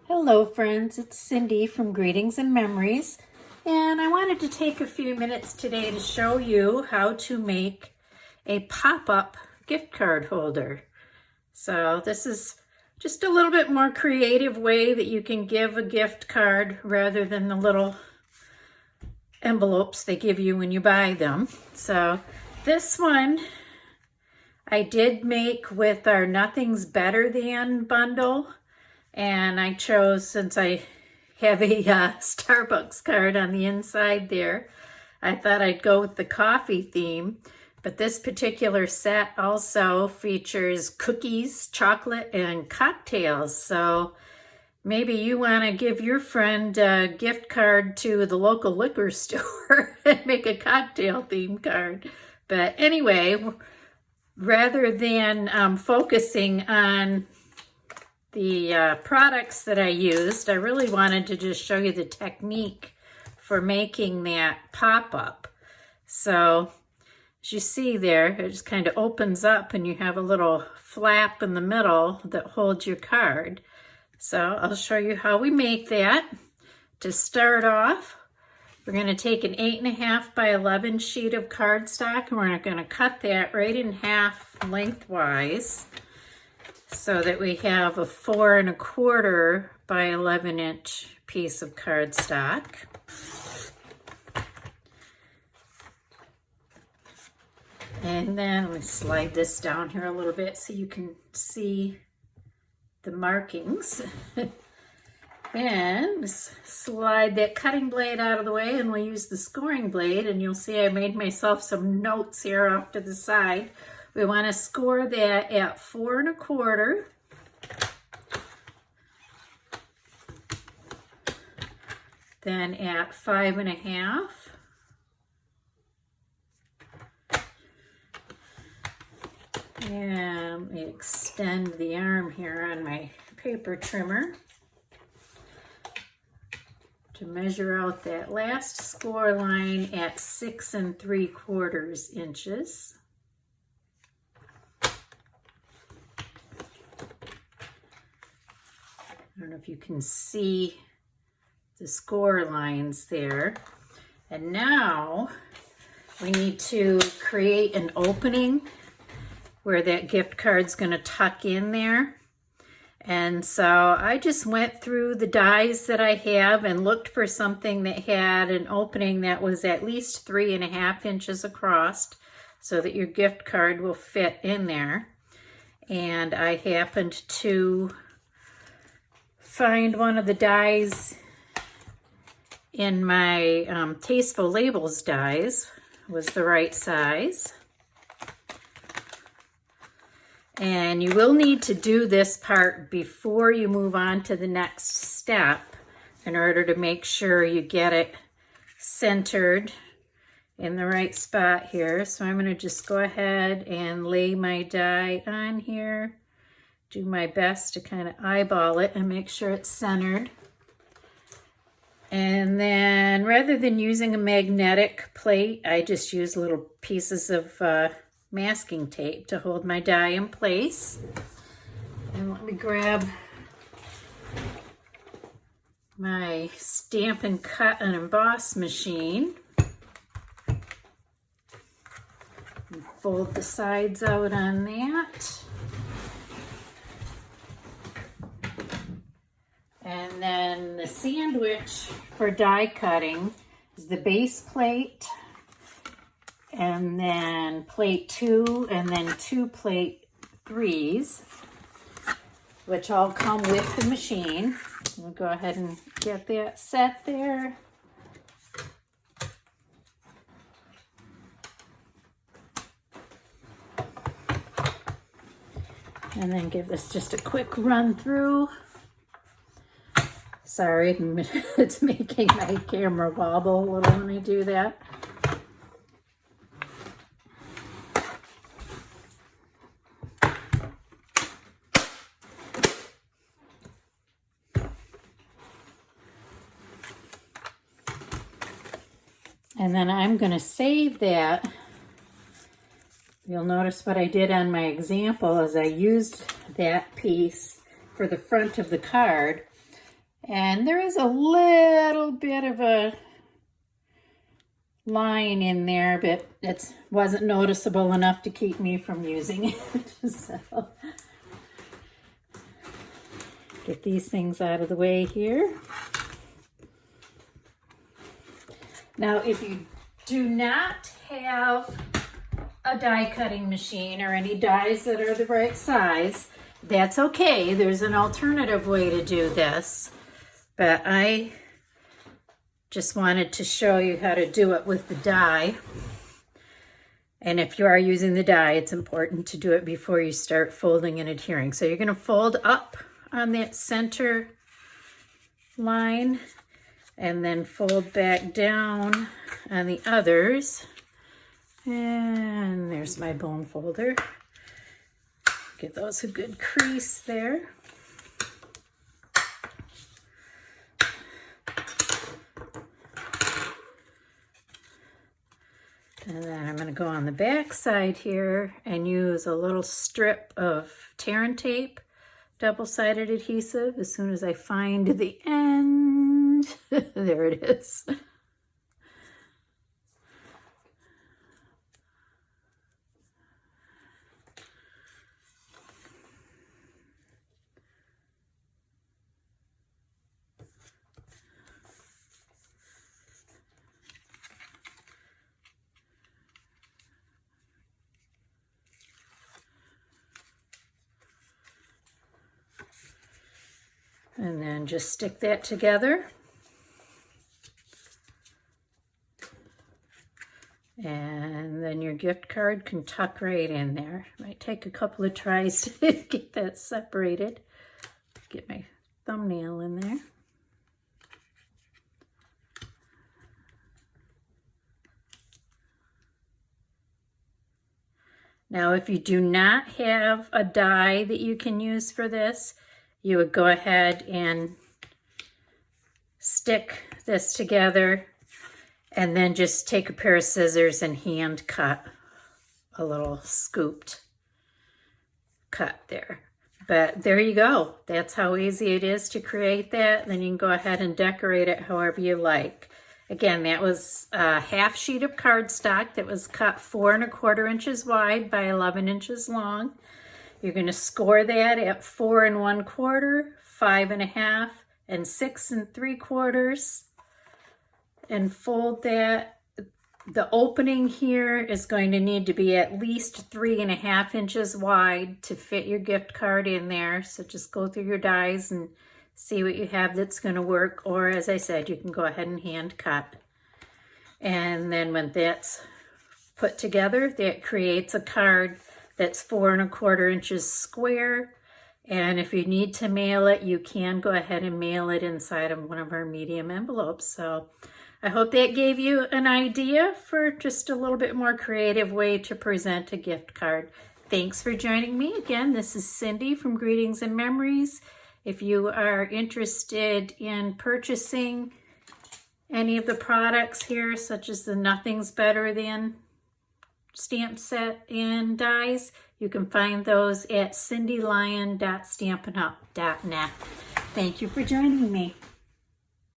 Hello friends, it's Cindy from Greetings and Memories, and I wanted to take a few minutes today to show you how to make a pop-up gift card holder. So this is just a little bit more creative way that you can give a gift card rather than the little envelopes they give you when you buy them. So this one I did make with our Nothing's Better Than bundle. And I chose, since I have a Starbucks card on the inside there, I thought I'd go with the coffee theme. But this particular set also features cookies, chocolate, and cocktails. So maybe you want to give your friend a gift card to the local liquor store and make a cocktail theme card. But anyway, rather than focusing on the products that I used, I really wanted to just show you the technique for making that pop-up. So as you see there, it just kind of opens up and you have a little flap in the middle that holds your card. So I'll show you how we make that. To start off, we're going to take an 8.5 by 11 sheet of cardstock and we're going to cut that right in half lengthwise, so that we have a 4.25 by 11 inch piece of cardstock. And then we slide this down here a little bit so you can see the markings. And slide that cutting blade out of the way and we'll use the scoring blade, and you'll see I made myself some notes here off to the side. We want to score that at 4.25. Then at 5.5. And let me extend the arm here on my paper trimmer to measure out that last score line at 6.75 inches. I don't know if you can see the score lines there. And now we need to create an opening where that gift card's going to tuck in there. And so I just went through the dies that I have and looked for something that had an opening that was at least 3.5 inches across so that your gift card will fit in there. And I happened to find one of the dies in my Tasteful Labels dies was the right size. And you will need to do this part before you move on to the next step in order to make sure you get it centered in the right spot here. So I'm going to just go ahead and lay my die on here. Do my best to kind of eyeball it and make sure it's centered. And then rather than using a magnetic plate, I just use little pieces of masking tape to hold my die in place. And let me grab my Stampin' Cut and Emboss machine. And fold the sides out on that. And then the sandwich for die cutting is the base plate, and then plate 2, and then 2 plate 3s, which all come with the machine. We'll go ahead and get that set there. And then give this just a quick run through. Sorry, it's making my camera wobble a little when I do that. And then I'm going to save that. You'll notice what I did on my example is I used that piece for the front of the card. And there is a little bit of a line in there, but it wasn't noticeable enough to keep me from using it. So get these things out of the way here. Now, if you do not have a die cutting machine or any dies that are the right size, that's okay. There's an alternative way to do this, but I just wanted to show you how to do it with the die. And if you are using the die, it's important to do it before you start folding and adhering. So you're going to fold up on that center line and then fold back down on the others. And there's my bone folder. Give those a good crease there. And then I'm going to go on the back side here and use a little strip of tear and tape, double-sided adhesive, as soon as I find the end. There it is. And then just stick that together. And then your gift card can tuck right in there. Might take a couple of tries to get that separated. Get my thumbnail in there. Now, if you do not have a die that you can use for this, you would go ahead and stick this together and then just take a pair of scissors and hand cut a little scooped cut there. But there you go. That's how easy it is to create that. Then you can go ahead and decorate it however you like. Again, that was a half sheet of cardstock that was cut 4 1/4 inches wide by 11 inches long. You're going to score that at 4 1/4, 5 1/2, and 6 3/4, and fold that. The opening here is going to need to be at least 3 1/2 inches wide to fit your gift card in there. So just go through your dies and see what you have that's going to work. Or as I said, you can go ahead and hand cut. And then when that's put together, that creates a card that's 4 1/4 inches square. And if you need to mail it, you can go ahead and mail it inside of one of our medium envelopes. So I hope that gave you an idea for just a little bit more creative way to present a gift card. Thanks for joining me again. This is Cindy from Greetings and Memories. If you are interested in purchasing any of the products here, such as the Nothing's Better Than stamp set and dies, you can find those at cindylyon.stampinup.net. Thank you for joining me.